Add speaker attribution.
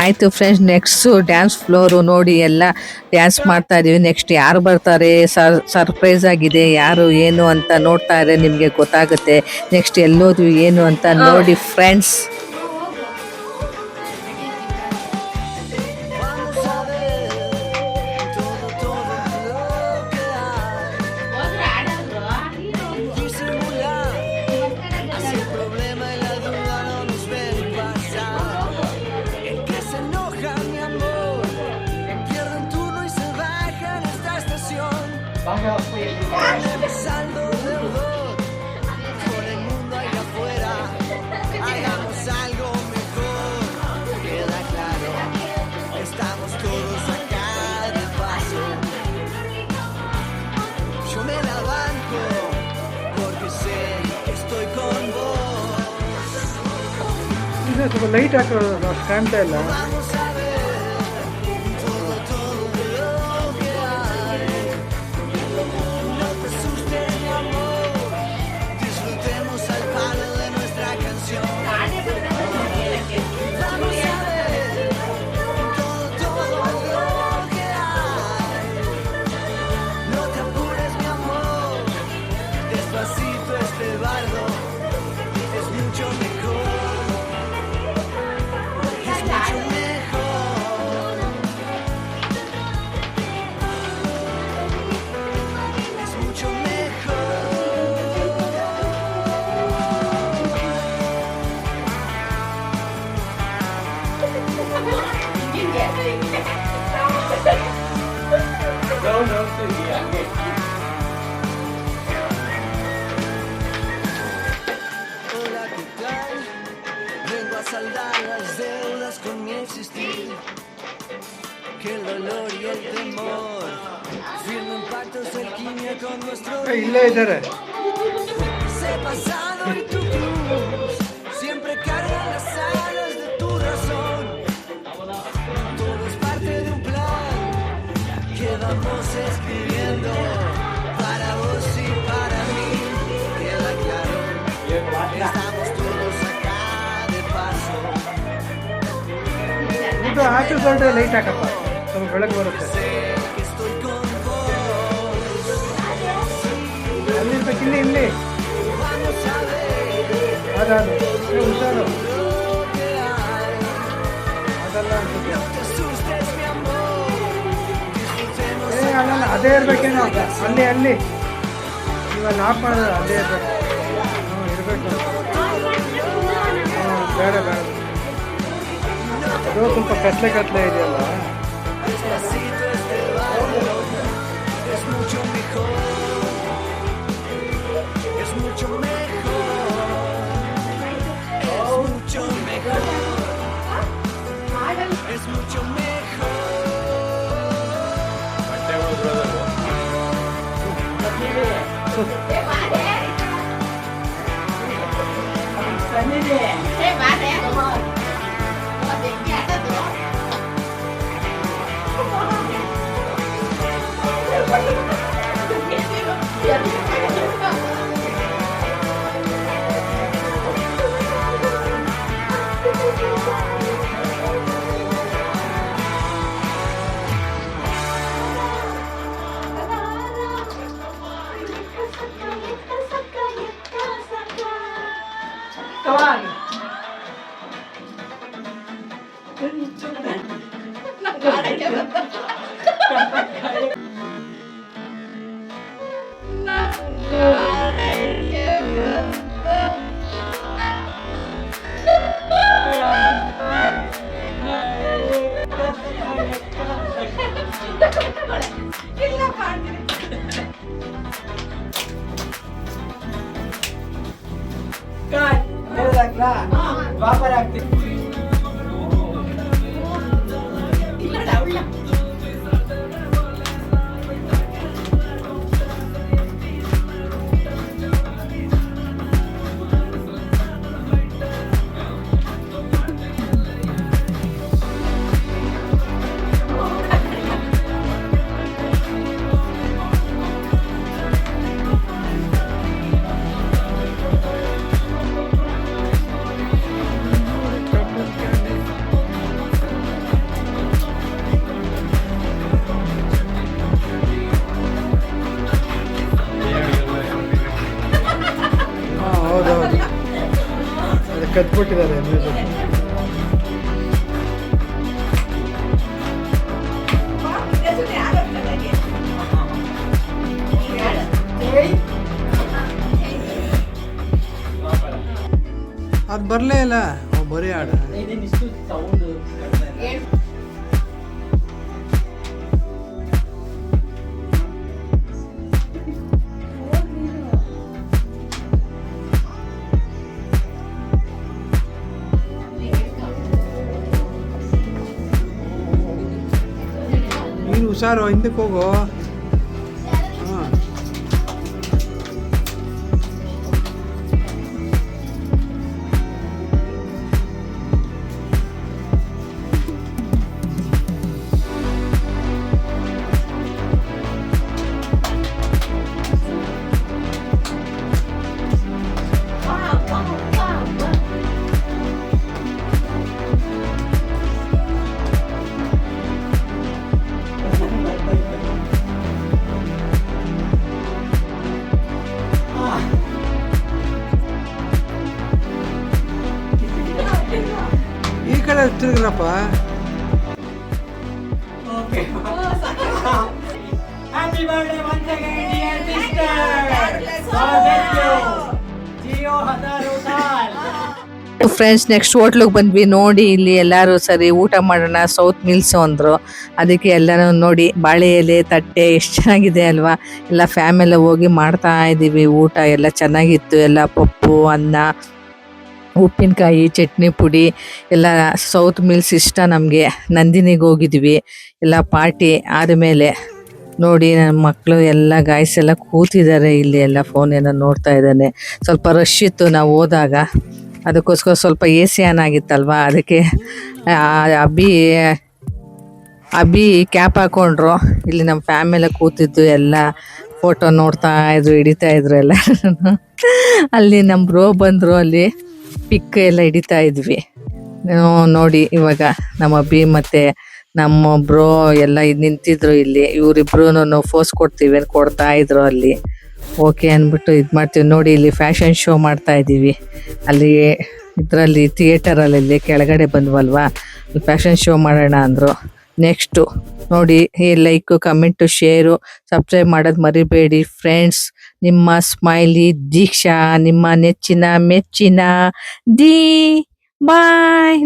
Speaker 1: ಆಯಿತು friends, next dance floor ನೋಡಿ ಎಲ್ಲ ಡ್ಯಾನ್ಸ್ ಮಾಡ್ತಾ ಇದೀವಿ. ನೆಕ್ಸ್ಟ್ ಯಾರು ಬರ್ತಾರೆ ಸರ್ಪ್ರೈಸ್ ಆಗಿದೆ, ಯಾರು ಏನು ಅಂತ ನೋಡ್ತಾ ಇದ್ರೆ ನಿಮಗೆ ಗೊತ್ತಾಗುತ್ತೆ. ನೆಕ್ಸ್ಟ್ ಎಲ್ಲೋದ್ವಿ ಏನು ಅಂತ ನೋಡಿ friends.
Speaker 2: Saldo de dolor con el mundo allá afuera. Hagamos algo mejor. Queda claro, estamos todos acá de paso. Yo me la banco porque sé que estoy con vos.
Speaker 3: ಸ್ವಲ್ಪ ಲೈಟ್ ಹಾಕೋದು ಅಷ್ಟು ಕಾಣ್ತಾ ಇಲ್ಲ.
Speaker 2: Vamos a ver todo de lo que hay. No te asustes, mi amor. Disfrutemos al palo de nuestra canción. Vamos a ver todo lo que hay. No te apures, mi amor. Despacito este bardo es mucho mejor. Es mucho mejor. Es mucho mejor. Hola, ¿qué tal? Vengo a saldar las deudas con mi existir. Que el dolor y el temor firmen pactos de alquimia con nuestro
Speaker 3: ಇಲ್ಲೇ ಇದ್ದಾರೆ.
Speaker 2: Sé pasado y tu cruz siempre carga las alas de tu razón. Todo es parte de un plan que vamos escribiendo para vos y para mí. Queda claro, estamos todos acá de paso.
Speaker 3: ಇದು ಆಚೆ side light ಹಾಕಪ್ಪ, ಸ್ವಲ್ಪ ಬೆಳಕು ಬರುತ್ತೆ.
Speaker 2: Sé que estoy con vos.
Speaker 3: ಅಲ್ಲಿರ್ಬೇಕು, ಇಲ್ಲಿ
Speaker 2: Vamos a ver
Speaker 3: ಅದಾದು ಹುಷಾರು
Speaker 2: lo que hay.
Speaker 3: ಅದಲ್ಲ ಅನ್ಸುತ್ತೆ.
Speaker 2: No te asustes, mi amor. Disfrutemos
Speaker 3: ಅಲ್ಲಲ್ಲ ಅದೇ ಇರ್ಬೇಕೇನೋ, ಅಲ್ಲಿ ಇವಾಗ ಆಫ್ ಮಾಡಿದ್ರೆ ಅದೇ ಇರ್ಬೇಕು. ಇರಬೇಕು. ಬೇಡ ಅದು ಸ್ವಲ್ಪ ಕತ್ಲೆ ಇದೆಯಲ್ಲ.
Speaker 2: despacito este bardo. Es mucho mejor. Es mucho mejor. Es mucho mejor. Es mucho mejor.
Speaker 3: ಕದ್ಬಿಟ್ಟಿದ್ದಾರೆ ಮ್ಯೂಸಿಕ್. ಅದು ಬರಲೇ ಇಲ್ಲ, ಬರೀ ಹಾಡು. ನೀನು ಹುಷಾರು, ಹಿಂದಕ್ಕೆ ಹೋಗು. ಹಾಂ, ಈ ಕಡೆ ತಿರುಗ್ರಪ್ಪ.
Speaker 4: Happy birthday once again, dear sister. God bless you. Jio Hadaru Saal.
Speaker 1: Friends next ಹೋಟ್ಲಿಗೆ ಬಂದ್ವಿ. ನೋಡಿ ಇಲ್ಲಿ ಎಲ್ಲರೂ ಸರಿ ಊಟ ಮಾಡೋಣ, ಸೌತ್ ಮಿಲ್ಸ್ ಅಂದರು. ಅದಕ್ಕೆ ಎಲ್ಲರೂ ನೋಡಿ ಬಾಳೆ ಎಲೆ ತಟ್ಟೆ ಎಷ್ಟು ಚೆನ್ನಾಗಿದೆ ಅಲ್ವಾ. ಎಲ್ಲ ಫ್ಯಾಮಿಲಿ ಹೋಗಿ ಮಾಡ್ತಾ ಇದ್ದೀವಿ ಊಟ. ಎಲ್ಲ ಚೆನ್ನಾಗಿತ್ತು. ಎಲ್ಲ ಪಪ್ಪು, ಅನ್ನ, ಉಪ್ಪಿನಕಾಯಿ, ಚಟ್ನಿ ಪುಡಿ ಎಲ್ಲ. ಸೌತ್ ಮಿಲ್ಸ್ ಇಷ್ಟ ನಮಗೆ. ನಂದಿನಿಗೆ ಹೋಗಿದ್ವಿ ಎಲ್ಲ ಪಾರ್ಟಿ ಆದಮೇಲೆ. ನೋಡಿ ನನ್ನ ಮಕ್ಕಳು ಎಲ್ಲ ಗಾಯ್ಸ್ ಎಲ್ಲ ಕೂತಿದ್ದಾರೆ ಇಲ್ಲಿ. ಎಲ್ಲ ಫೋನ್ ಏನೋ ನೋಡ್ತಾ ಇದ್ದಾನೆ. ಸ್ವಲ್ಪ ರಶ್ ಇತ್ತು ನಾವು ಹೋದಾಗ, ಅದಕ್ಕೋಸ್ಕರ ಸ್ವಲ್ಪ ಎ ಸಿ ಆನ್ ಆಗಿತ್ತಲ್ವ. ಅದಕ್ಕೆ ಅಭಿ ಕ್ಯಾಪ್ ಹಾಕೊಂಡ್ರು. ಇಲ್ಲಿ ನಮ್ಮ ಫ್ಯಾಮಿಲಿ ಕೂತಿದ್ದು ಎಲ್ಲ ಫೋಟೋ ನೋಡ್ತಾ ಇದ್ರು, ಹಿಡಿತಾ ಇದ್ರು ಎಲ್ಲ. ಅಲ್ಲಿ ನಮ್ಮ ಬ್ರೋ ಬಂದರು, ಅಲ್ಲಿ ಪಿಕ್ ಎಲ್ಲ ಹಿಡಿತಾ ಇದ್ವಿ. ನೋಡಿ ಇವಾಗ ನಮ್ಮ ಅಭಿ ಮತ್ತು ನಮ್ಮ ಬ್ರೋ ಎಲ್ಲ ನಿಂತಿದ್ರು ಇಲ್ಲಿ. ಇವರಿಬ್ರು ಫೋಸ್ ಕೊಡ್ತೀವಿ ಅಂತ ಕೊಡ್ತಾ ಇದ್ರು ಅಲ್ಲಿ. ಓಕೆ ಅಂದ್ಬಿಟ್ಟು ಇದು ಮಾಡ್ತೀವಿ. ನೋಡಿ ಇಲ್ಲಿ ಫ್ಯಾಷನ್ ಶೋ ಮಾಡ್ತಾ ಇದ್ದೀವಿ. ಅಲ್ಲಿ ಇದರಲ್ಲಿ ಥಿಯೇಟರಲ್ಲಿ ಕೆಳಗಡೆ ಬಂದ್ವಲ್ವಾ, ಅಲ್ಲಿ ಫ್ಯಾಷನ್ ಶೋ ಮಾಡೋಣ ಅಂದರು. ನೆಕ್ಸ್ಟು ನೋಡಿ ಈ ಲೈಕು, ಕಮೆಂಟು, ಶೇರು, ಸಬ್ಸ್ಕ್ರೈಬ್ ಮಾಡೋದು ಮರಿಬೇಡಿ ಫ್ರೆಂಡ್ಸ್. ನಿಮ್ಮ ಸ್ಮೈಲಿ ದೀಕ್ಷಾ, ನಿಮ್ಮ ನೆಚ್ಚಿನ ಮೆಚ್ಚಿನ ದಿ ಬಾಯ್.